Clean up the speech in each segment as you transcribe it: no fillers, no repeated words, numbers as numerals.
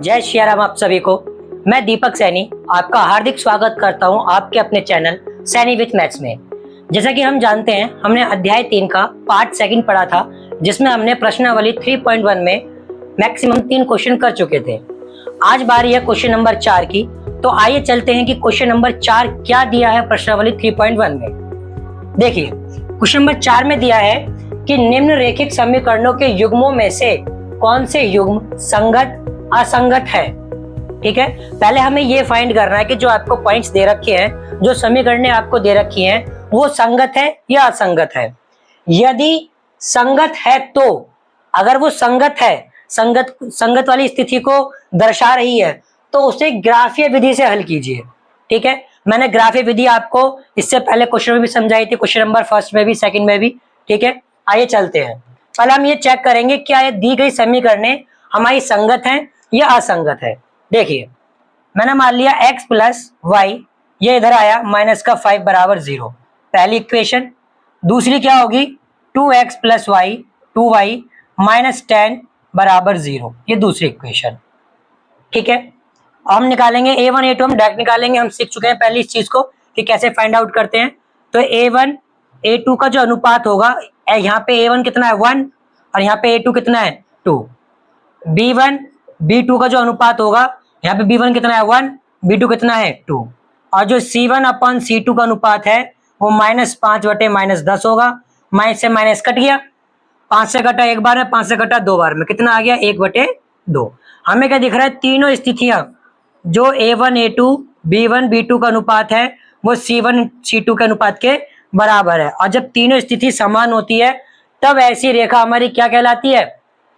जय श्री राम आप सभी को। मैं दीपक सैनी आपका हार्दिक स्वागत करता हूं आपके अपने चैनल सैनी विथ मैथ्स में। जैसा कि हम जानते हैं, हमने अध्याय 3 का पार्ट सेकंड पढ़ा था, जिसमें हमने प्रश्नावली 3.1 में मैक्सिमम 3 क्वेश्चन कर चुके थे। आज बारी है क्वेश्चन नंबर 4 की। तो आइए चलते हैं कि क्वेश्चन नंबर 4 क्या दिया है प्रश्नावली 3.1 में। देखिए, क्वेश्चन नंबर 4 में दिया है कि निम्नलिखित समीकरणों के युग्मों में से कौन से युग्म संगत असंगत है। ठीक है, पहले हमें ये फाइंड करना है कि जो आपको पॉइंट्स दे रखे हैं, जो समीकरणें आपको दे रखी हैं, वो संगत है या असंगत है। यदि संगत है तो, अगर वो संगत है, संगत वाली स्थिति को दर्शा रही है, तो उसे ग्राफीय विधि से हल कीजिए। ठीक है, मैंने ग्राफीय विधि आपको इससे पहले क्वेश्चन में भी समझाई थी, क्वेश्चन नंबर फर्स्ट में भी, सेकंड में भी। ठीक है, आइए चलते हैं। पहले हम ये चेक करेंगे क्या ये दी गई समीकरणें हमारी संगत हैं या असंगत है। देखिए, मैंने मान लिया x प्लस वाई, ये इधर आया माइनस का 5 बराबर 0, पहली इक्वेशन। दूसरी क्या होगी, 2x plus Y 2y minus 10 बराबर 0, ये दूसरी इक्वेशन। ठीक है, हम निकालेंगे a1 a2, हम डायरेक्ट निकालेंगे, हम सीख चुके हैं पहले इस चीज को कि कैसे फाइंड आउट करते हैं। तो a1 a2 का जो अनुपात होगा, यहाँ पे a1 कितना है 1 और यहाँ पे a2 कितना है 2। b1 b2 का जो अनुपात होगा, यहाँ पे b1 कितना है 1, b2 कितना है 2, और जो c1 अपॉन c2 का अनुपात है वो -5 बटे -10 होगा। माइनस से माइनस कट गया, 5 से कटा एक बार में, 5 से कटा 2 बार में, कितना आ गया 1/2। हमें क्या दिख रहा है, तीनों स्थितियां जो a1 a2 b1 b2 का अनुपात है वो c1 c2 के अनुपात के बराबर है। और जब तीनों स्थिति समान होती है तब ऐसी रेखा हमारी क्या कहलाती है,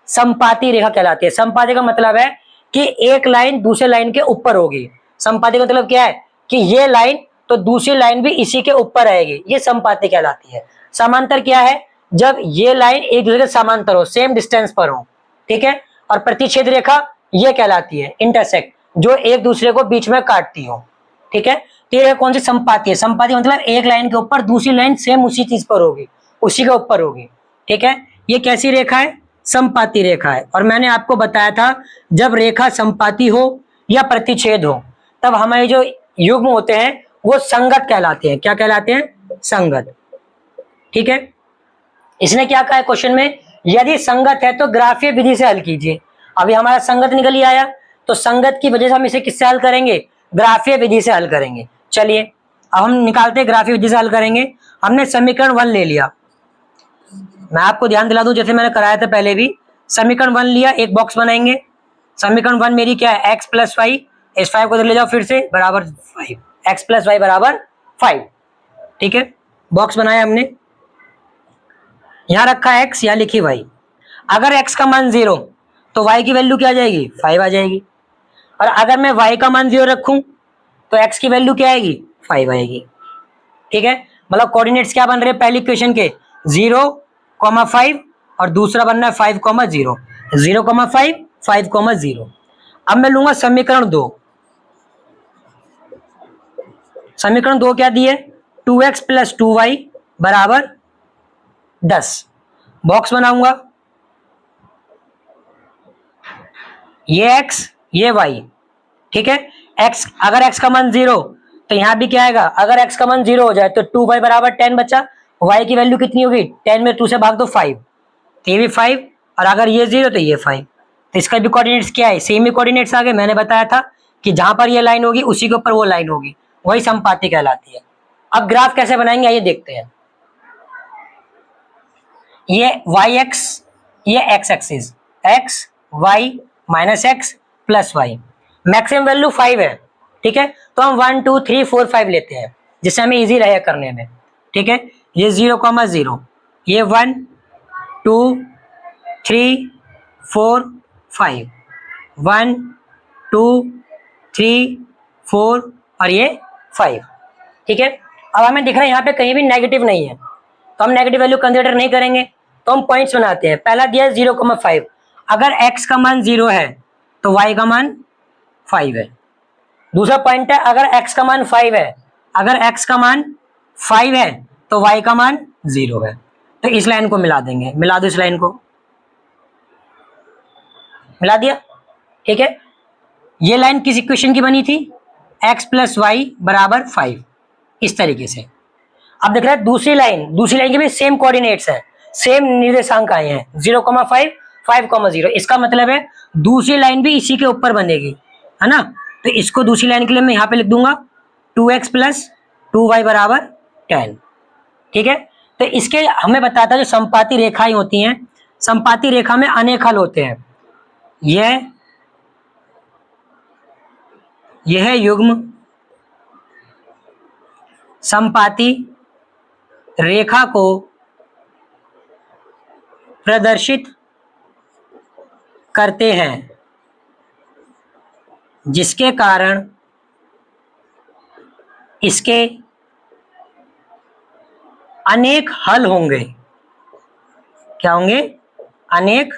संपाती रेखा कहलाती है। संपाती का मतलब है कि एक लाइन दूसरे लाइन के ऊपर होगी। संपाती का मतलब क्या है कि ये लाइन तो दूसरी लाइन भी इसी के ऊपर आएगी, ये संपाती कहलाती है। समांतर क्या है, जब ये लाइन एक दूसरे के समांतर हो, सेम डिस्टेंस पर हो। ठीक है, और प्रतिच्छेद रेखा ये कहलाती है इंटरसेक्ट, जो एक दूसरे को बीच में काटती हो। ठीक है, तो ये कौन सी संपाती है, संपाती मतलब एक लाइन के ऊपर दूसरी लाइन सेम उसी चीज पर होगी, उसी के ऊपर होगी। ठीक है, ये कैसी रेखा है, संपाती रेखा है। और मैंने आपको बताया था जब रेखा संपाती हो या प्रतिच्छेद हो तब हमारे जो युग्म होते हैं वो संगत कहलाते हैं। क्या कहलाते हैं, संगत। ठीक है, इसने क्या कहा है क्वेश्चन में, यदि संगत है तो ग्राफीय विधि से हल कीजिए। अभी हमारा संगत निकल ही आया, तो संगत की वजह से हम इसे किससे हल करेंगे, ग्राफीय विधि से हल करेंगे। चलिए अब हम निकालते हैं, ग्राफीय विधि से हल करेंगे। हमने समीकरण 1 ले लिया, मैं आपको ध्यान दिला दूं जैसे मैंने कराया था पहले भी। समीकरण 1 लिया, एक बॉक्स बनाएंगे। समीकरण 1 मेरी क्या है, x प्लस वाई, इस 5 को इधर ले जाओ फिर से, बराबर 5, x प्लस वाई बराबर 5। ठीक है, बॉक्स बनाया हमने, यहां रखा x, यहां लिखी y। अगर x का मान 0 तो y की वैल्यू क्या आ जाएगी, 5 आ जाएगी। और अगर मैं y का मान 0 रखूं तो x की वैल्यू क्या आएगी, 5 आएगी। ठीक है, मतलब कोऑर्डिनेट्स क्या बन रहे हैं पहली इक्वेशन के, 0,5 और दूसरा बनना है 5,0, 0,5 5,0। अब मैं लूंगा समीकरण 2। समीकरण 2 क्या दिए, 2x प्लस 2y बराबर 10। बॉक्स बनाऊंगा, ये x ये y। ठीक है, x अगर x का मान 0 तो यहां भी क्या आएगा, अगर x का मान 0 हो जाए तो 2y बराबर 10 बचा। y की वैल्यू कितनी होगी, 10 में 2 से भाग दो 5, तो ये भी 5, और अगर ये 0 तो ये 5। तो इसका भी कोऑर्डिनेट्स क्या है, सेम ही कोऑर्डिनेट्स आ गए। मैंने बताया था कि जहां पर ये लाइन होगी उसी के ऊपर वो लाइन होगी, वही संपाती कहलाती है। अब ग्राफ कैसे बनाएंगे आइए देखते हैं। ये वाई एक्स, ये X axis, X Y minus X plus Y, maximum value 5 है। ठीक है, तो हम 1 2 3 4 5 लेते हैं जिससे हमें इजी रहे करने में। ठीक है, ये 0,0, ये 1 2 3 4 5, 1 2 3 4 और ये 5। ठीक है, अब हमें दिख रहा है यहाँ पे कहीं भी नेगेटिव नहीं है, तो हम नेगेटिव वैल्यू कंसीडर नहीं करेंगे। तो हम पॉइंट्स बनाते हैं। पहला दिया है 0,5, अगर x का मान 0 है तो y का मान 5 है। दूसरा पॉइंट है, अगर x का मान 5 है, अगर x का मान 5 है तो y का मान 0 है। तो इस लाइन को मिला देंगे, मिला दो इस लाइन को, मिला दिया। ठीक है, ये लाइन किस इक्वेशन की बनी थी, x प्लस वाई बराबर 5, इस तरीके से। अब देख रहे हैं दूसरी लाइन के भी सेम कोऑर्डिनेट्स है, सेम निर्देशांक आए हैं 0,5 5,0। इसका मतलब है दूसरी लाइन भी इसी के ऊपर बनेगी, है ना। तो इसको दूसरी लाइन के लिए मैं यहाँ पे लिख दूंगा 2x प्लस 2y बराबर 10, ठीक है। तो इसके हमें बताता है जो समपाती रेखाएं होती हैं, समपाती रेखा में अनेक हल होते हैं। यह युग्म समपाती रेखा को प्रदर्शित करते हैं, जिसके कारण इसके अनेक हल होंगे। क्या होंगे, अनेक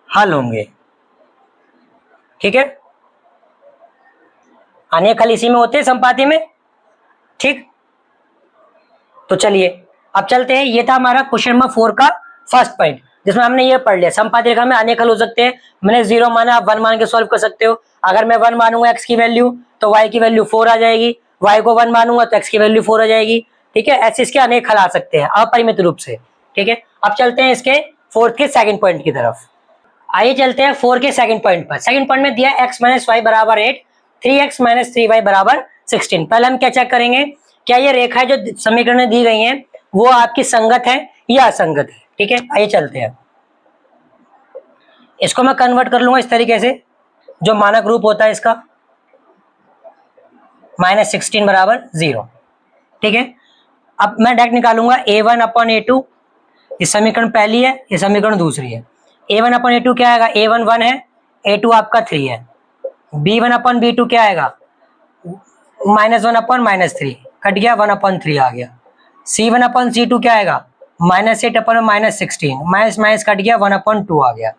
हल होंगे, ठीक है। अनेक हल इसी में होते हैं समपाती में, ठीक। तो चलिए अब चलते हैं, ये था हमारा क्वेश्चन नंबर 4 का फर्स्ट पॉइंट, जिसमें हमने ये पढ़ लिया समपाती रेखा में अनेक हल हो सकते हैं। मैंने 0 माना, आप 1 मान के सॉल्व कर सकते हो। अगर मैं 1 मानूंगा x की वैल्यू तो y की वैल्यू 4 आ जाएगी, y को 1 मानूंगा तो x की वैल्यू 4 आ जाएगी, ठीक है। ऐसे इसके अनेक हल आ सकते हैं अपरिमित रूप से, ठीक है। अब चलते हैं इसके फोर्थ के सेकंड पॉइंट की तरफ। आइए चलते हैं 4 के सेकंड पॉइंट पर। सेकंड पॉइंट में दिया x माइनस वाई बराबर 8, 3x माइनस 3y बराबर 16। पहले हम क्या चेक करेंगे, क्या ये रेखाएं जो समीकरण में दी गई हैं वो आपकी संगत है या असंगत है, ठीक है। आइए चलते हैं, इसको मैं कन्वर्ट कर लूंगा इस तरीके से, जो मानक रूप होता है इसका -16 बराबर 0, ठीक है। अब मैं डायरेक्ट निकालूंगा a1 अपॉन a2, ये समीकरण पहली है, ये समीकरण दूसरी है। a1 अपॉन a2 क्या आएगा, a1 1 है, a2 आपका 3 है। b1 अपॉन b2 क्या आएगा, -1 अपॉन -3, कट गया, 1 अपॉन 3 आ गया। c1 अपॉन c2 क्या आएगा, -8 अपॉन -16, माइनस माइनस कट गया, 1 अपॉन 2 आ गया,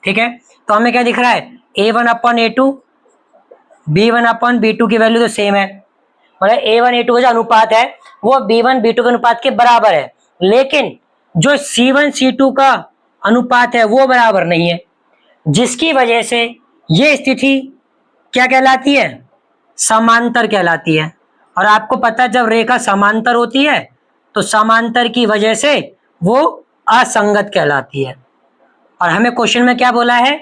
ठीक है। तो हमें क्या दिख रहा है, a1 upon a2, b1 upon b2 की वैल्यू तो सेम है, मतलब a1 a2 का जो अनुपात है वो b1 b2 के अनुपात के बराबर है, लेकिन जो c1 c2 का अनुपात है वो बराबर नहीं है, जिसकी वजह से ये स्थिति क्या कहलाती है, समांतर कहलाती है। और आपको पता है जब रेखा समांतर होती है तो समांतर की वजह से वो असंगत कहलाती है। और हमें क्वेश्चन में क्या बोला है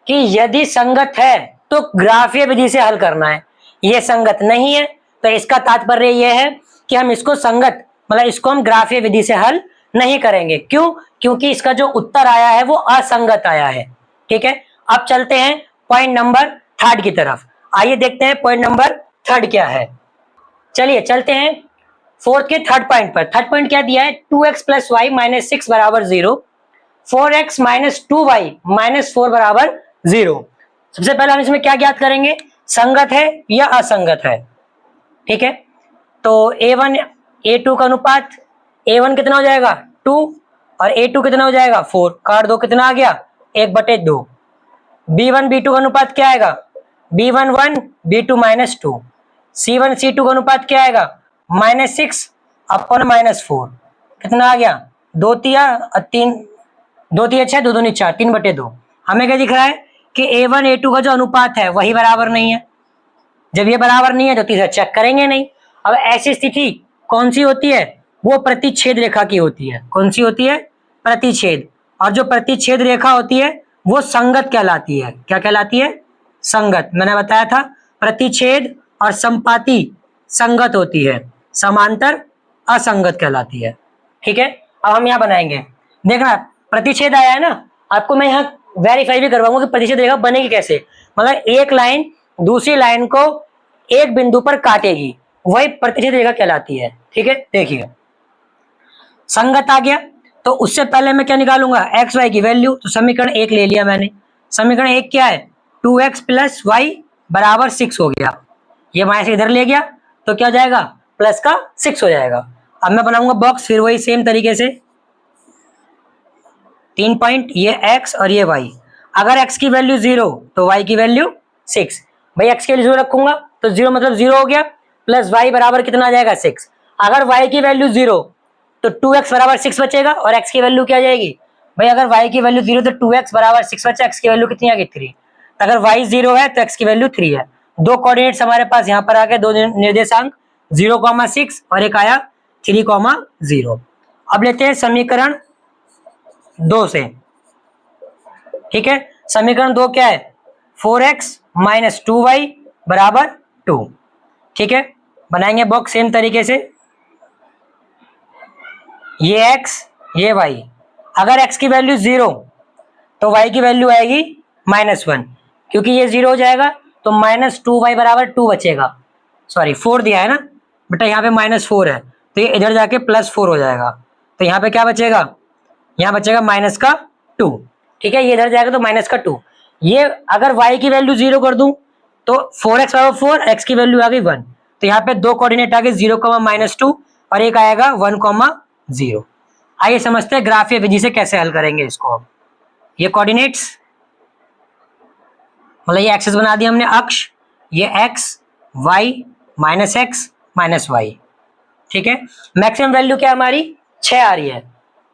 कि यदि संगत है तो ग्राफीय विधि से हल करना है, ये संगत नहीं है तो इसका तात्पर्य यह है कि हम इसको संगत मतलब इसको हम ग्राफीय विधि से हल नहीं करेंगे। क्यों, क्योंकि इसका जो उत्तर आया है वो असंगत आया है, ठीक है। अब चलते हैं पॉइंट नंबर 3 की तरफ। आइए देखते हैं पॉइंट नंबर 3 क्या है। चलिए चलते हैं 4th के 3rd पॉइंट पर। 3rd पॉइंट क्या दिया है, 2x प्लस वाई माइनस 6 बराबर 0, 4x माइनस 2y माइनस 4 बराबर 0। सबसे पहले हम इसमें क्या ज्ञात करेंगे, संगत है या असंगत है, ठीक है। तो a1 a2 का अनुपात, a1 कितना हो जाएगा 2 और a2 कितना हो जाएगा 4, काट दो, कितना आ गया 1/2। b1 b2 का अनुपात क्या आएगा, b1 1 b2 -2, c1 c2 का अनुपात क्या आएगा -6 अपॉन -4, कितना आ गया 2 तिया 3, 2 तिया 6, 2 दूनी 4, 3/2। हमें क्या दिख रहा है कि a1 a2 का जो अनुपात है वही बराबर नहीं है। जब ये बराबर नहीं है तो तीसरा चेक करेंगे नहीं। अब ऐसी स्थिति कौन सी होती है, वो प्रतिच्छेद रेखा की होती है। कौन सी होती है, प्रतिच्छेद। और जो प्रतिच्छेद रेखा होती है वो संगत कहलाती है। क्या कहलाती है, संगत। मैंने बताया था प्रतिच्छेद और संपाती संगत होती है, समांतर असंगत कहलाती है, ठीक है। अब हम यहाँ बनाएंगे, देखना प्रतिच्छेद आया है ना, आपको मैं यहाँ वेरीफाई भी करवाऊंगा कि प्रतिच्छेद रेखा बनेगी कैसे। मतलब एक लाइन दूसरी लाइन को एक बिंदु पर काटेगी, वही प्रतिच्छेद रेखा कहलाती है, ठीक है। देखिए संगत आ गया तो उससे पहले मैं क्या निकालूंगा, एक्स वाई की वैल्यू। तो समीकरण 1 ले लिया मैंने। समीकरण 1 क्या है, 2x प्लस वाई बराबर 6 हो गया, ये माइनस इधर ले गया तो क्या हो जाएगा, प्लस का 6 हो जाएगा। अब मैं बनाऊंगा बॉक्स, फिर वही सेम तरीके से 3 पॉइंट, ये x और ये y। अगर x की वैल्यू 0 तो y की वैल्यू 6। भाई x की वैल्यू 0 रखूंगा तो 0 मतलब 0 हो गया, प्लस y बराबर कितना आ जाएगा 6। अगर y की वैल्यू 0 तो 2x बराबर 6 बचेगा, और x की वैल्यू क्या आ जाएगी, भाई अगर y की वैल्यू 0 तो 2x बराबर 6 बचा, x की वैल्यू कितनी आ गई 3। तो अगर y 0 है तो x की वैल्यू 3 है। दो कोऑर्डिनेट्स हमारे पास यहाँ पर आ गए, दो निर्देशांक 0,6 और एक आया 3,0। अब लेते हैं समीकरण 2 से। ठीक है, समीकरण 2 क्या है? 4x माइनस 2y बराबर 2। ठीक है, बनाएंगे बॉक्स सेम तरीके से। ये x ये y, अगर x की वैल्यू 0 तो y की वैल्यू आएगी -1, क्योंकि ये 0 हो जाएगा तो -2y बराबर 2 बचेगा। सॉरी 4 दिया है ना बेटा, यहाँ पे -4 है तो ये इधर जाके +4 हो जाएगा। तो यहाँ पे क्या बचेगा? यहाँ बचेगा -2। ठीक है, ये इधर जाएगा तो -2। ये अगर y की वैल्यू 0 कर दूं तो 4x बराबर 4, x की वैल्यू आ गई 1। तो यहाँ पे दो कोऑर्डिनेट आ गए 0, -2 और एक आएगा 1,0। आइए समझते हैं ग्राफीय विधि से कैसे हल करेंगे इसको। ये कोऑर्डिनेट्स मतलब ये एक्सिस बना दिया हमने, अक्ष, ये x y -x -y। ठीक है, मैक्सिमम वैल्यू क्या हमारी 6 आ रही है,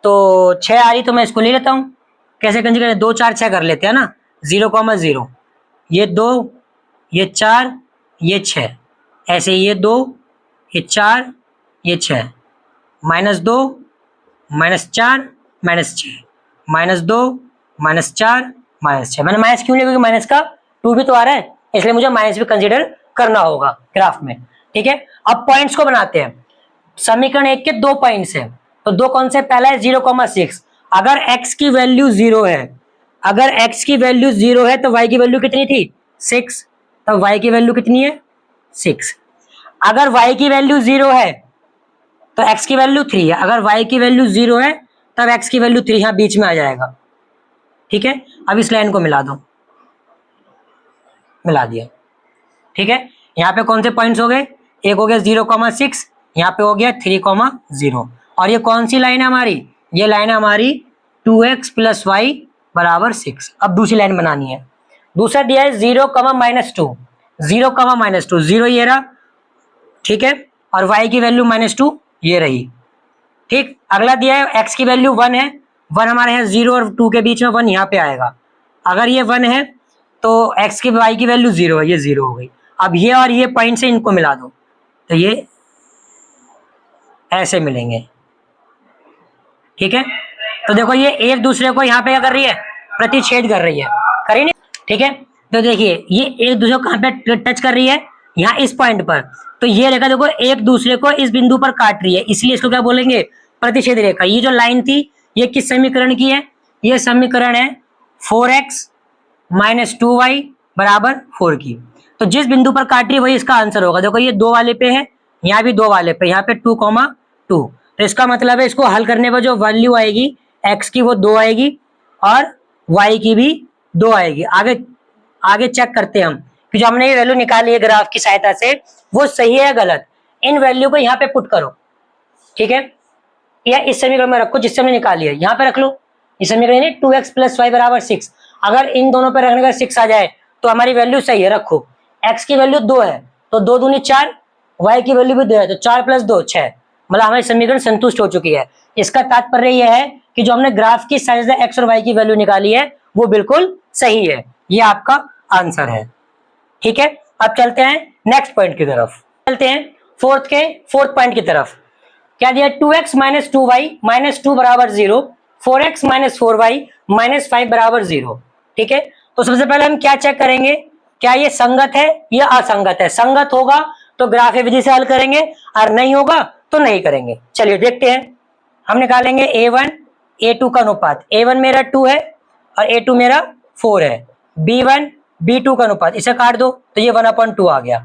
तो 6 आ रही तो मैं इसको ले लेता हूं। कैसे कंसीडर करें? 2 4 6 कर लेते हैं ना, 0,0, ये 2 ये 4 ये 6, ऐसे ये 2 ये 4 ये 6, -2 -4 -6 -2 -4 -6। मैंने माइनस क्यों लिया? क्योंकि माइनस का 2 भी तो आ रहा है, इसलिए मुझे माइनस भी कंसीडर करना होगा ग्राफ में। ठीक है, अब पॉइंट्स को बनाते हैं। समीकरण 1 के 2 पॉइंट्स हैं, तो दो कौन से? पहला है 0,6। अगर x की वैल्यू 0 है, अगर x की वैल्यू 0 है तो y की वैल्यू कितनी थी? 6। तो y की वैल्यू कितनी है? 6। अगर y की वैल्यू 0 है तो x की वैल्यू 3 है। अगर y की वैल्यू 0 है तब x की वैल्यू 3 यहाँ बीच में आ जाएगा। ठीक है, अब इस लाइन को मिला दो, मिला दिया। ठीक है, यहाँ पे कौन से पॉइंट्स हो गए? एक हो गया 0,6, यहाँ पे हो गया 3,0। और ये कौन सी लाइन है हमारी? ये लाइन है हमारी 2x + y बराबर 6। अब दूसरी लाइन बनानी है। दूसरा दिया है 0, -2, 0, -2, 0 ये रहा। ठीक है, और y की वैल्यू -2 ये रही। ठीक, अगला दिया है x की वैल्यू 1 है, 1 हमारे यहाँ 0 और 2 के बीच में 1 यहाँ पे आएगा। अगर ये 1 है तो x की y की वैल्यू 0 है, ये 0 हो गई। अब ये और ये पॉइंट से इनको मिला दो तो ये ऐसे मिलेंगे। ठीक है, तो देखो ये एक दूसरे को यहाँ पे क्या कर रही है? प्रतिच्छेद कर रही है, करी नहीं? ठीक है, तो देखिए ये एक दूसरे को कहाँ पे टच कर रही है? यहाँ इस पॉइंट पर। तो ये रेखा देखो एक दूसरे को इस बिंदु पर काट रही है, इसलिए इसको क्या बोलेंगे? प्रतिच्छेद रेखा। ये जो लाइन थी ये किस समीकरण की है? ये समीकरण है 4x - 2y बराबर 4 की। तो जिस बिंदु पर काट रही है वही इसका आंसर होगा। देखो ये 2 वाले पे है, यहाँ भी 2 वाले पे, यहाँ पे 2,2। तो इसका मतलब है इसको हल करने पर जो वैल्यू आएगी x की वो 2 आएगी और y की भी 2 आएगी। आगे आगे चेक करते हैं हम कि जो हमने ये वैल्यू निकाली है ग्राफ की सहायता से वो सही है या गलत। इन वैल्यू को यहाँ पे पुट करो। ठीक है, या इस समीकरण में रखो जिससे हमने निकाली है, यहाँ पे रख लो। इस समीकरण में 2x + y बराबर 6, अगर इन दोनों पे रखने का 6 आ जाए तो हमारी वैल्यू सही है। रखो, x की वैल्यू 2 है तो 2 दूनी 4, y की वैल्यू भी 2 है तो 4 + 2 6, मतलब हमारी समीकरण संतुष्ट हो चुकी है। इसका तात्पर्य यह है कि जो हमने ग्राफ की सहायता से x और y की वैल्यू निकाली है वो बिल्कुल सही है। ये आपका आंसर है। ठीक है, अब चलते हैं नेक्स्ट पॉइंट की तरफ। चलते हैं फोर्थ पॉइंट की तरफ। क्या दिया? 2x - 2y -2 बराबर 0, 4x - 4y -5 बराबर 0। ठीक है, तो सबसे पहले हम क्या चेक करेंगे? क्या ये संगत है या असंगत है? संगत होगा तो ग्राफीय विधि से हल करेंगे और नहीं होगा तो नहीं करेंगे। चलिए देखते हैं। हम निकालेंगे a1 a2 का अनुपात। a1 मेरा 2 है और a2 मेरा 4 है। b1 b2 का अनुपात, इसे काट दो तो ये 1/2 आ गया।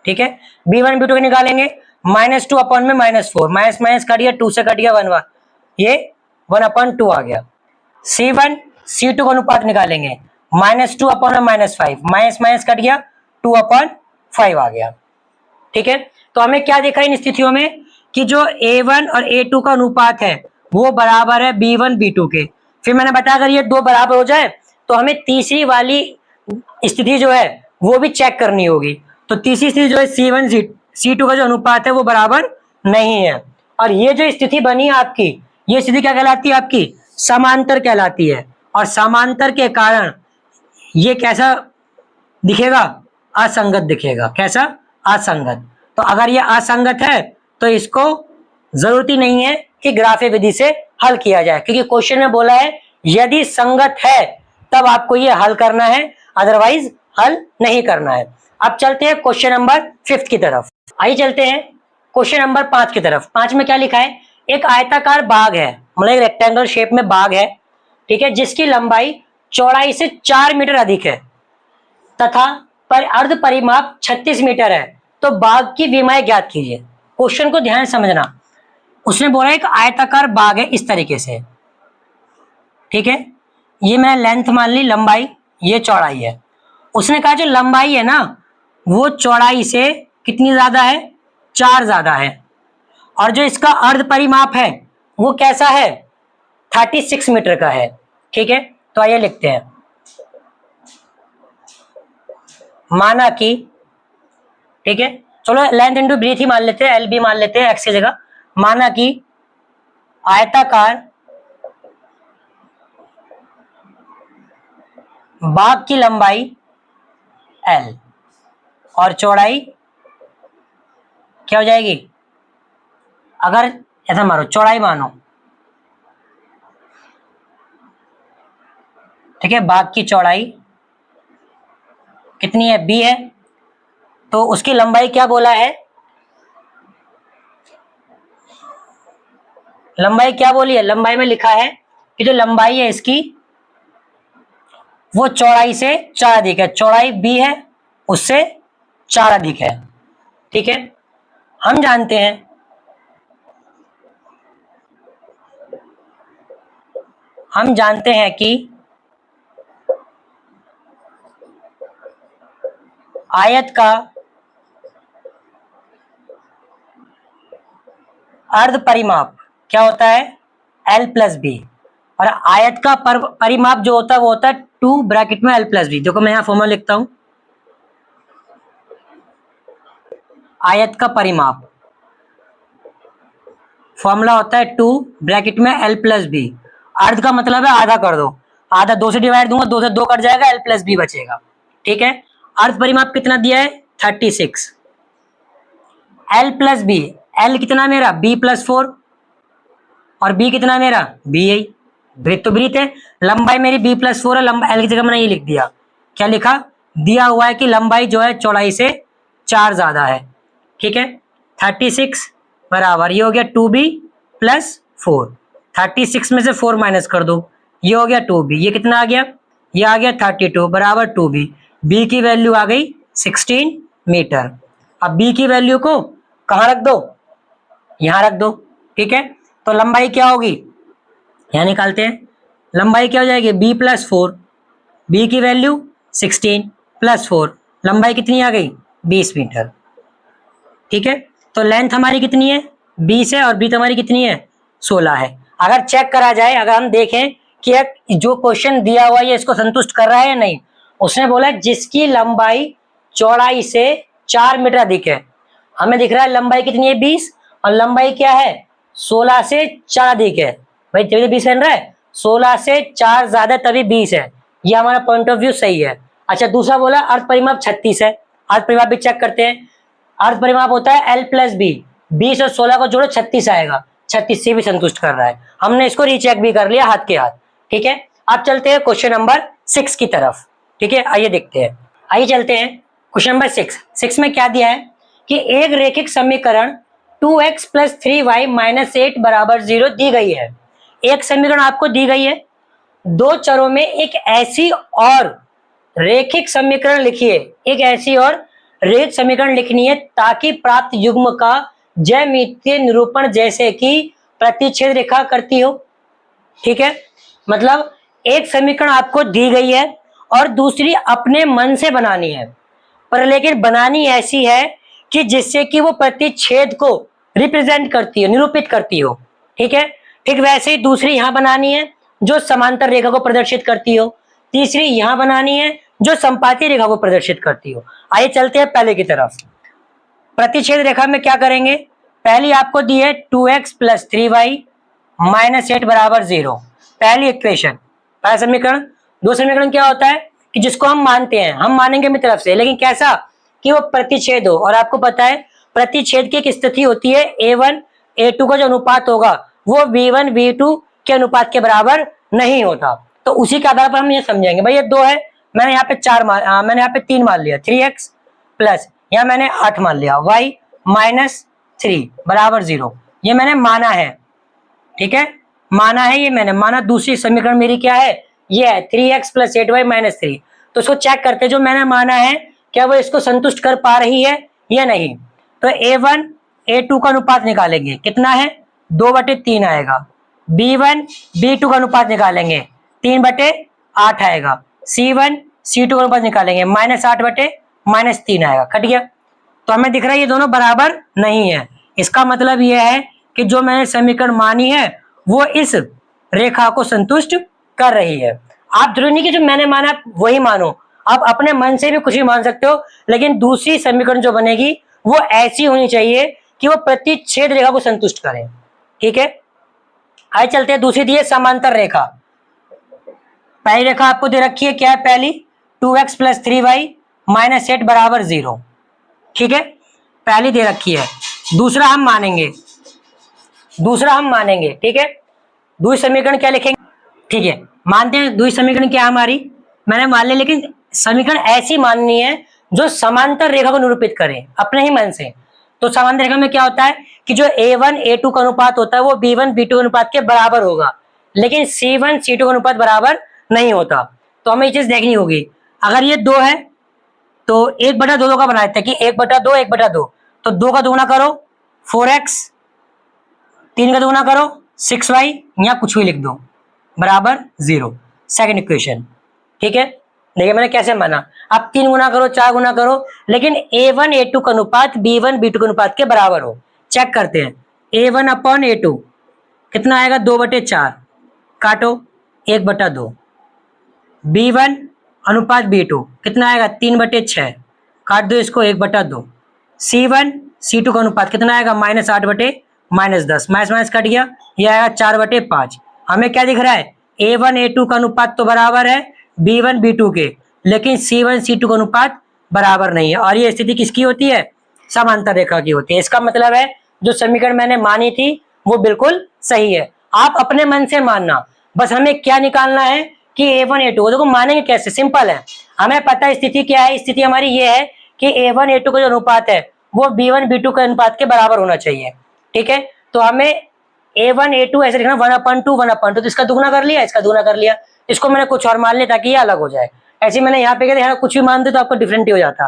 ठीक है, b1 b2 के निकालेंगे, -2 अपॉन में -4, माइनस माइनस कट गया, 2 से कट गया 1, ये 1/2 आ गया। c1 c2 का अनुपात निकालेंगे, -2 अपॉन में -5, माइनस माइनस कट गया, 2/5 आ गया। ठीक है, तो हमें क्या देखा इन स्थितियों में कि जो a1 और a2 का अनुपात है वो बराबर है b1 b2 के। फिर मैंने बताया अगर ये दो बराबर हो जाए तो हमें तीसरी वाली स्थिति जो है वो भी चेक करनी होगी। तो तीसरी स्थिति जो है c1 c2 का जो अनुपात है वो बराबर नहीं है, और ये जो स्थिति बनी है आपकी, ये स्थिति क्या कहलाती है? आपकी समांतर कहलाती है। और समांतर के कारण ये कैसा दिखेगा? असंगत दिखेगा। कैसा? असंगत। तो अगर ये असंगत है तो इसको जरूरत ही नहीं है कि ग्राफी विधि से हल किया जाए, क्योंकि क्वेश्चन में बोला है यदि संगत है तब आपको ये हल करना है, अदरवाइज हल नहीं करना है। अब चलते हैं क्वेश्चन नंबर 5 की तरफ। आइए चलते हैं क्वेश्चन नंबर 5 की तरफ। 5 में क्या लिखा है? एक आयताकार बाग है, मतलब एक रेक्टेंगल शेप में बाग है, ठीक है, जिसकी लंबाई चौड़ाई से 4 मीटर अधिक है तथा पर अर्ध परिमाप 36 मीटर है, तो बाग की विमाएं ज्ञात कीजिए। क्वेश्चन को ध्यान से समझना। उसने बोला एक आयताकार बाग है इस तरीके से, ठीक है, ये मैं लेंथ मान ली, लंबाई, ये चौड़ाई है। उसने कहा जो लंबाई है ना वो चौड़ाई से कितनी ज्यादा है? 4 ज्यादा है। और जो इसका अर्ध परिमाप है वो कैसा है? 36 मीटर का है, ठीक है। तो आइए लिखते हैं, माना कि, ठीक है, चलो लेंथ इंटू ब्रीथ ही मान लेते हैं, एल बी मान लेते हैं एक्स की जगह। माना कि आयताकार बाग की लंबाई एल और चौड़ाई क्या हो जाएगी? अगर ऐसा मानो, चौड़ाई मानो, ठीक है, बाग की चौड़ाई कितनी है? बी है, तो उसकी लंबाई क्या बोला है? लंबाई क्या बोली है? लंबाई में लिखा है कि जो लंबाई है इसकी वो चौड़ाई से 4 अधिक है। चौड़ाई बी है, उससे 4 अधिक है, ठीक है। हम जानते हैं कि आयत का अर्ध परिमाप क्या होता है? L plus B. और आयत का परिमाप जो होता है वो होता है 2 ब्रैकेट में L प्लस बी। देखो मैं यहां फॉर्मूला लिखता हूं, आयत का परिमाप फॉर्मूला होता है 2 ब्रैकेट में L प्लस बी। अर्ध का मतलब है आधा कर दो, आधा 2 से डिवाइड दूंगा, 2 से 2 कट जाएगा, L प्लस बी बचेगा, ठीक है। अर्ध परिमाप कितना दिया है? 36। L प्लस बी, L कितना मेरा? B प्लस 4, और B कितना मेरा? B है, ब्रीथ तो ब्रीथ है। लंबाई मेरी B प्लस 4 है, लंबाई L की जगह मैंने ये लिख दिया। क्या लिखा? दिया हुआ है कि लंबाई जो है चौड़ाई से 4 ज्यादा है, ठीक है। 36 बराबर ये हो गया 2B प्लस 4। 36 में से 4 माइनस कर दो, ये हो गया 2B। ये कितना आ गया? ये आ गया 32 बराबर 2B। B की वैल्यू आ गई 16 मीटर। अब B की वैल्यू को कहाँ रख दो? यहां रख दो, ठीक है। तो लंबाई क्या होगी? यहां निकालते हैं, लंबाई क्या हो जाएगी? B प्लस 4, B की वैल्यू 16 प्लस 4, लंबाई कितनी आ गई? 20 मीटर, ठीक है। तो लेंथ हमारी कितनी है? 20 है, और ब्रीथ हमारी कितनी है? 16 है। अगर चेक करा जाए, अगर हम देखें कि जो क्वेश्चन दिया हुआ है इसको संतुष्ट कर रहा है या नहीं, उसने बोला जिसकी लंबाई चौड़ाई से 4 मीटर अधिक है। हमें दिख रहा है लंबाई कितनी है? 20, और लंबाई क्या है? 16 से 4 अधिक है। भाई तभी 20 बन रहा है, 16 से 4 ज्यादा तभी 20 है। ये हमारा पॉइंट ऑफ व्यू सही है। अच्छा, दूसरा बोला अर्ध परिमाप 36 है। अर्ध परिमाप भी चेक करते हैं। अर्ध परिमाप होता है L प्लस बी, 20 और 16 को जोड़ो 36 आएगा, 36 से भी संतुष्ट कर रहा है। हमने इसको रीचेक भी कर लिया हाथ के हाथ, ठीक है। अब चलते हैं क्वेश्चन नंबर 6 की तरफ, ठीक है। आइए देखते हैं, आइए चलते हैं क्वेश्चन नंबर 6 में क्या दिया है कि एक रेखिक समीकरण 2x प्लस 3y माइनस 8 बराबर 0 दी गई है। एक समीकरण आपको दी गई है, दो चरों में एक ऐसी और रेखिक समीकरण लिखिए, एक ऐसी और रेखिक समीकरण लिखनी है ताकि प्राप्त युग्म का ज्यामितीय निरूपण जैसे कि प्रतिच्छेद रेखा करती हो, ठीक है। मतलब एक समीकरण आपको दी गई है और दूसरी अपने मन से बनानी है, पर लेकिन बनानी ऐसी है कि जिससे कि वो प्रतिच्छेद को रिप्रेजेंट करती हो, निरूपित करती हो, ठीक है। ठीक वैसे ही दूसरी यहां बनानी है जो समांतर रेखा को प्रदर्शित करती हो, तीसरी यहां बनानी है जो संपाती रेखा को प्रदर्शित करती हो। आइए चलते हैं पहले की तरफ। प्रतिच्छेद रेखा में क्या करेंगे? पहली आपको दी है 2x प्लस 3y माइनस 8 बराबर 0, पहली इक्वेशन, पहला समीकरण। दो समीकरण क्या होता है कि जिसको हम मानते हैं, हम मानेंगे अपनी तरफ से, लेकिन कैसा कि वो प्रतिच्छेद हो। और आपको पता है प्रतिच्छेद की एक स्थिति होती है A1 A2 का जो अनुपात होगा वो V1 V2 के अनुपात के बराबर नहीं होता। तो उसी के आधार पर हम ये समझेंगे भाई ये 2 है, मैंने यहाँ पे मैंने यहाँ पे 3 मान लिया 3x प्लस यहाँ मैंने 8 मान लिया y माइनस 3 बराबर 0, ये मैंने माना है। ठीक है, माना है, ये मैंने माना। दूसरी समीकरण मेरी क्या है, ये है 3x प्लस 8y माइनस 3। तो इसको चेक करते जो मैंने माना है क्या वो इसको संतुष्ट कर पा रही है या नहीं। तो A1 A2 का अनुपात निकालेंगे, कितना है 2/3 आएगा। B1 B2 का अनुपात निकालेंगे 3/8 आएगा। C1 C2 का अनुपात निकालेंगे -8/-3 आएगा। कट गया। तो हमें दिख रहा है ये दोनों बराबर नहीं है। इसका मतलब यह है कि जो मैंने समीकरण मानी है वो इस रेखा को संतुष्ट कर रही है। आप जरूरी नहीं कि जो मैंने माना वही मानो, आप अपने मन से भी कुछ भी मान सकते हो, लेकिन दूसरी समीकरण जो बनेगी वो ऐसी होनी चाहिए कि वो प्रतिच्छेद रेखा को संतुष्ट करे। ठीक है, आइए चलते हैं दूसरी दी है समांतर रेखा। पहली रेखा आपको दे रखी है, क्या है पहली 2x प्लस 3y माइनस 8 बराबर 0। ठीक है, पहली दे रखी है। दूसरा हम मानेंगे, ठीक है। दूसरी समीकरण क्या लिखेंगे, ठीक है मानते हैं दूसरी समीकरण क्या हमारी, मैंने मान लिया, लेकिन समीकरण ऐसी माननी है जो समांतर रेखा को निरूपित करे अपने ही मन से। तो समांतर रेखा में क्या होता है कि जो A1 A2 का अनुपात होता है वो B1 B2 के अनुपात के बराबर होगा, लेकिन C1 C2 का अनुपात बराबर नहीं होता। तो हमें ये चीज देखनी होगी। अगर ये 2 है तो 1/2 का बना देते हैं कि 1/2 1/2, तो 2 का दुगुना करो 4x, 3 का दुगुना करो 6y, या कुछ भी लिख दो बराबर 0, सेकंड इक्वेशन। ठीक है, देखिए मैंने कैसे माना, आप 3 गुना करो 4 गुना करो, लेकिन A1 A2 का अनुपात B1 B2 के अनुपात के बराबर हो। चेक करते हैं, A1/A2 कितना आएगा 2/4, काटो 1/2। B1 अनुपात B2 कितना आएगा 3/6, काट दो इसको 1/2। C1 C2 का अनुपात कितना आएगा -8/-10, माइनस कट गया, ये आएगा 4/5। हमें क्या दिख रहा है A1 A2 का अनुपात तो बराबर है B1 B2 के, लेकिन C1 C2 का अनुपात बराबर नहीं है। और ये स्थिति किसकी होती है, समांतर रेखा की होती है। इसका मतलब है जो समीकरण मैंने मानी थी वो बिल्कुल सही है। आप अपने मन से मानना, बस हमें क्या निकालना है कि A1 A2 देखो मानेंगे कैसे, सिंपल है। हमें पता है स्थिति क्या है, स्थिति हमारी ये है कि A1 A2 का जो अनुपात है वो B1 B2 के अनुपात के बराबर होना चाहिए। ठीक है, तो हमें A1 A2 ऐसे लिखना 1/2 1/2, तो इसका दुगना कर लिया, इसका दुगना कर लिया, इसको मैंने कुछ और मान लिया ताकि ये अलग हो जाए। ऐसे मैंने यहाँ पे किया, कुछ भी मान दे तो आपको डिफरेंट ही हो जाता।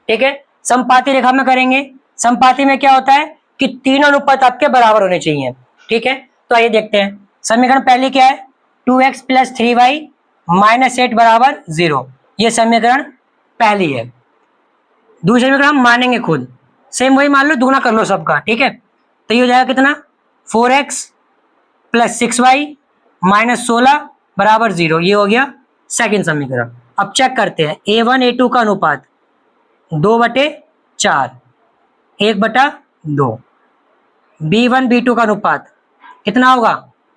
ठीक है, संपाती रेखा में करेंगे। संपाती में क्या होता है कि तीनों अनुपात आपके बराबर होने चाहिए। ठीक है, तो आइए देखते हैं। समीकरण पहली क्या है 2x प्लस 3y माइनस 8 बराबर 0, ये समीकरण पहली है। दूसरी समीकरण हम मानेंगे खुद, सेम वही मान लो, दुगना कर लो सबका। ठीक है, तो ये हो जाएगा कितना 4x प्लस 6y माइनस 16 बराबर 0, ये हो गया सेकंड समीकरण। अब चेक करते हैं A1 A2 का अनुपात 2/4 1/2, B1 B2 का अनुपात कितना होगा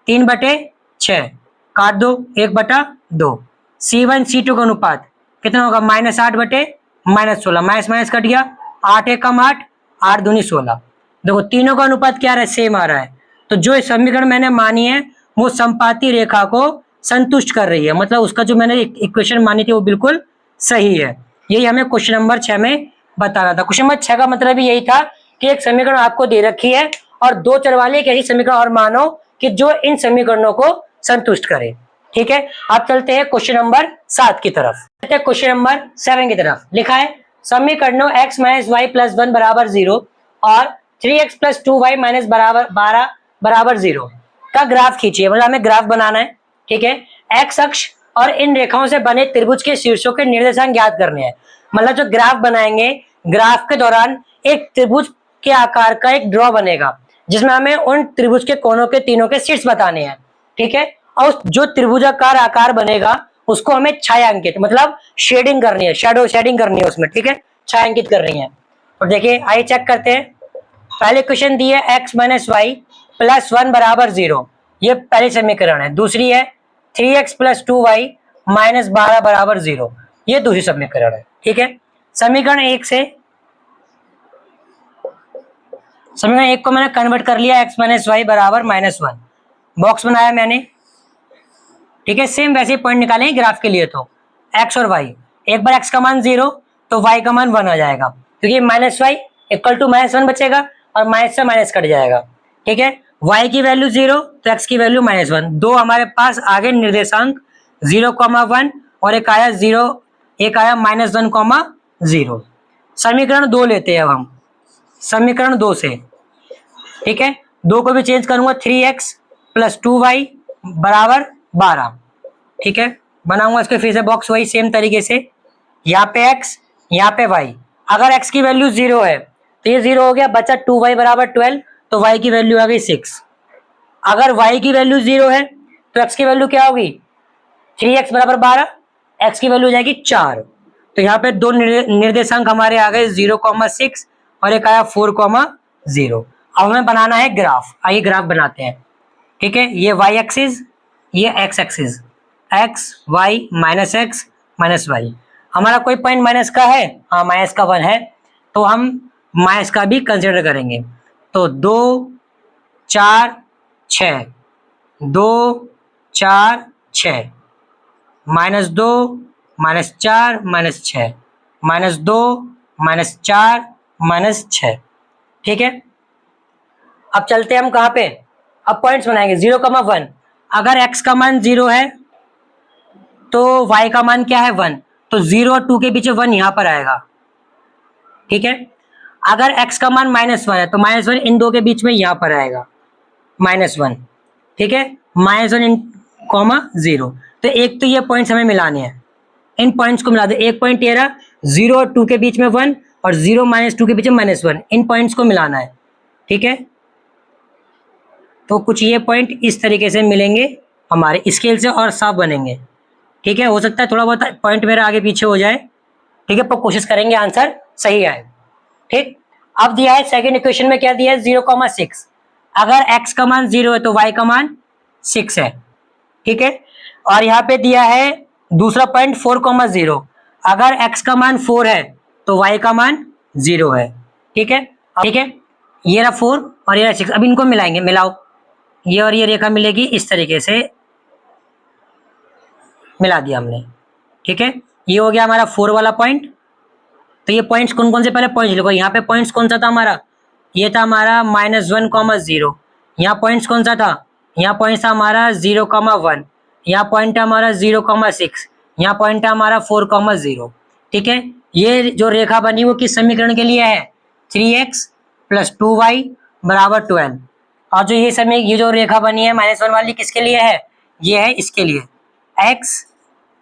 3/6, काट दो 1/2। C1 C2 का अनुपात कितना होगा -8/-16, माइनस कट गया, 8 1 कम 8, 8 दूनी 16। देखो तीनों का अनुपात क्या आ रहा है, सेम आ रहा है। तो जो समीकरण मैंने मानी है वो संपाती रेखा को संतुष्ट कर रही है, मतलब उसका जो मैंने इक्वेशन मानी थी वो बिल्कुल सही है। यही हमें क्वेश्चन नंबर 6 में बताना था। क्वेश्चन नंबर 6 का मतलब भी यही था कि एक समीकरण आपको दे रखी है और 2 चर वाले एक ऐसी समीकरण और मानो कि जो इन समीकरणों को संतुष्ट करे। ठीक है, आप चलते हैं क्वेश्चन नंबर 7 की तरफ। क्वेश्चन नंबर 7 की तरफ लिखा है समीकरणों x माइनस वाई प्लस 1 बराबर 0 और 3x प्लस 2y माइनस बराबर 12 बराबर 0 का ग्राफ खींचिए। मतलब हमें ग्राफ बनाना है। ठीक है, x अक्ष और इन रेखाओं से बने त्रिभुज के शीर्षों के निर्देशांक ज्ञात करने हैं। मतलब जो ग्राफ बनाएंगे, ग्राफ के दौरान एक त्रिभुज के आकार का एक ड्रॉ बनेगा जिसमें हमें उन त्रिभुज के कोनों के तीनों के शीर्ष बताने हैं। ठीक है, और जो त्रिभुजाकार आकार बनेगा उसको हमें छायांकित मतलब शेडिंग करनी है, शैडो शेडिंग करनी है उसमें। ठीक है, छायांकित कर रही है। और देखिए आइए चेक करते हैं। पहले क्वेश्चन दी है x माइनस वाई प्लस 1 बराबर 0, ये पहली समीकरण है। दूसरी है 3x प्लस 2y माइनस 12 बराबर 0। ये दूसरी समीकरण है। ठीक है, समीकरण 1 से समीकरण 1 को मैंने कन्वर्ट कर लिया, x माइनस वाई बराबर -1, बॉक्स बनाया मैंने। ठीक है, सेम वैसे पॉइंट निकालेंगे ग्राफ के लिए, तो x और y, एक बार x का मान 0 तो y का मान 1 आ जाएगा, क्योंकि माइनस वाई इक्वल टू -1 बचेगा और माइनस से माइनस कट जाएगा। ठीक है, y की वैल्यू 0 तो x की वैल्यू -1, दो हमारे पास आगे निर्देशांक 0,1 और एक आया 0, एक आया -1,0। समीकरण 2 लेते हैं अब हम, समीकरण 2 से। ठीक है, 2 को भी चेंज करूंगा, 3x प्लस 2y बराबर 12। ठीक है, बनाऊंगा इसके फिर से बॉक्स वही सेम तरीके से, यहाँ पे x, यहाँ पे y। अगर x की वैल्यू 0 है तो ये 0 हो गया, बचा 2y बराबर 12, तो y की वैल्यू आ गई 6। अगर y की वैल्यू 0 है तो x की वैल्यू क्या होगी, 3x बराबर 12, x की वैल्यू हो जाएगी 4। तो यहाँ पे दो निर्देशांक हमारे आ गए 0,6 और एक आया 4,0। अब हमें बनाना है ग्राफ, आइए ग्राफ बनाते हैं। ठीक है, ये y एक्सिस, ये x axis, x y minus x minus Y. हमारा कोई पॉइंट माइनस का है, हाँ माइनस का 1 है, तो हम माइनस का भी कंसिडर करेंगे। तो 2 4 6, 2 4 6, -2 -4 -6, -2 -4 -6। ठीक है, अब चलते हैं हम कहाँ पे, अब पॉइंट्स बनाएंगे। 0,1, अगर x का मान 0 है तो y का मान क्या है 1, तो 0 और 2 के बीच 1 यहां पर आएगा। ठीक है, अगर x का मान -1 है तो -1 इन दो के बीच में यहां पर आएगा, -1। ठीक है, -1 इन कॉमा 0। तो एक तो ये पॉइंट्स हमें मिलाने हैं, इन पॉइंट्स को मिला दो। एक पॉइंट ये रहा 0 और 2 के बीच में 1 और 0 -2 के बीच में -1, इन पॉइंट्स को मिलाना है। ठीक है, तो कुछ ये पॉइंट इस तरीके से मिलेंगे हमारे स्केल से और साफ बनेंगे। ठीक है, हो सकता है थोड़ा बहुत पॉइंट मेरा आगे पीछे हो जाए। ठीक है, पर कोशिश करेंगे आंसर सही आए। ठीक, अब दिया है सेकंड इक्वेशन में, क्या दिया है 0,6, अगर x का मान 0 है तो y का मान 6 है। ठीक है, और यहाँ पे दिया है दूसरा पॉइंट 4,0, अगर x का मान 4 है तो y का मान 0 है। ठीक है, ठीक है, ये रहा 4 और ये रहा 6, अब इनको मिलाएंगे, मिलाओ, ये और ये रेखा मिलेगी, इस तरीके से मिला दिया हमने। ठीक है, ये हो गया हमारा 4 वाला पॉइंट। तो ये पॉइंट्स कौन कौन से, पहले पॉइंट्स लिखो। यहाँ पे पॉइंट्स कौन सा था हमारा, ये था हमारा -1,0। यहाँ पॉइंट्स कौन सा था, यहाँ पॉइंट था हमारा 0,1, यहाँ पॉइंट था हमारा 0,6, यहाँ पॉइंट था हमारा 4,0। ठीक है, ये जो रेखा बनी वो किस समीकरण के लिए है, 3x प्लस 2y बराबर 12। और जो ये जो रेखा बनी है -1 वाली, किसके लिए है, ये है इसके लिए, x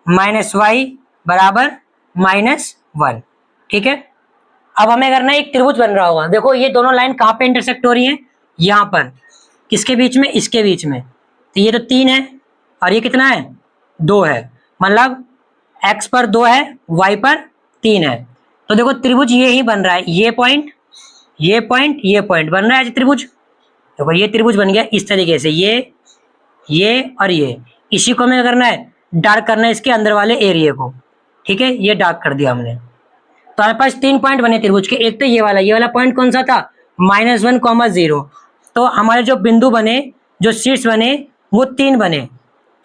माइनस वाई बराबर -1। ठीक है, अब हमें करना है, एक त्रिभुज बन रहा होगा, देखो ये दोनों लाइन कहाँ पे इंटरसेक्ट हो रही है, यहाँ पर, किसके बीच में, इसके बीच में। तो ये तो 3 है और ये कितना है 2 है, मतलब x पर 2 है, y पर 3 है। तो देखो त्रिभुज ये ही बन रहा है, ये पॉइंट ये पॉइंट ये पॉइंट बन रहा है त्रिभुज। देखो ये त्रिभुज बन गया इस तरीके से, ये और ये, इसी को हमें करना है, डार्क करना है इसके अंदर वाले एरिया को। ठीक है, ये डार्क कर दिया हमने। तो हमारे पास 3 पॉइंट बने त्रिभुज के, एक तो ये वाला पॉइंट कौन सा था, -1,0। तो हमारे जो बिंदु बने, जो शीर्ष बने, वो 3 बने।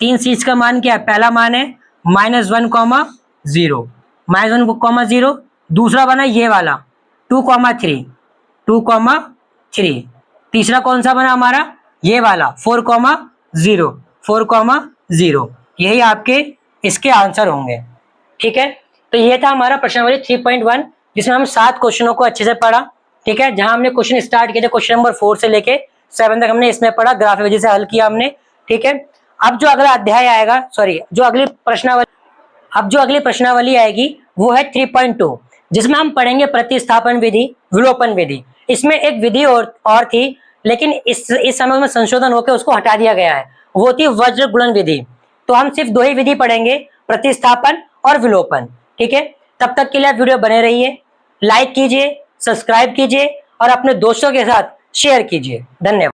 3 शीर्ष का मान क्या है, पहला मान है -1,0, -1,0। दूसरा बना ये वाला 2,3, तीसरा कौन सा बना हमारा, ये वाला 4,0, यही आपके इसके आंसर होंगे। ठीक है, तो ये था हमारा प्रश्नावली 3.1, जिसमें हम 7 क्वेश्चनों को अच्छे से पढ़ा। ठीक है, जहां हमने क्वेश्चन स्टार्ट किए थे क्वेश्चन नंबर 4 से लेके 7 तक हमने इसमें पढ़ा, ग्राफ की वजह से हल किया हमने। ठीक है, अब जो अगला अध्याय आएगा, जो अगली प्रश्नावली आएगी वो है 3.2, जिसमें हम पढ़ेंगे प्रतिस्थापन विधि, विलोपन विधि। इसमें एक विधि और थी, लेकिन इस समय में संशोधन होकर उसको हटा दिया गया है, वो थी वज्र गुणन विधि। तो हम सिर्फ 2 ही विधि पढ़ेंगे, प्रतिस्थापन और विलोपन। ठीक है, तब तक के लिए आप वीडियो बने रहिए, लाइक कीजिए, सब्सक्राइब कीजिए और अपने दोस्तों के साथ शेयर कीजिए। धन्यवाद।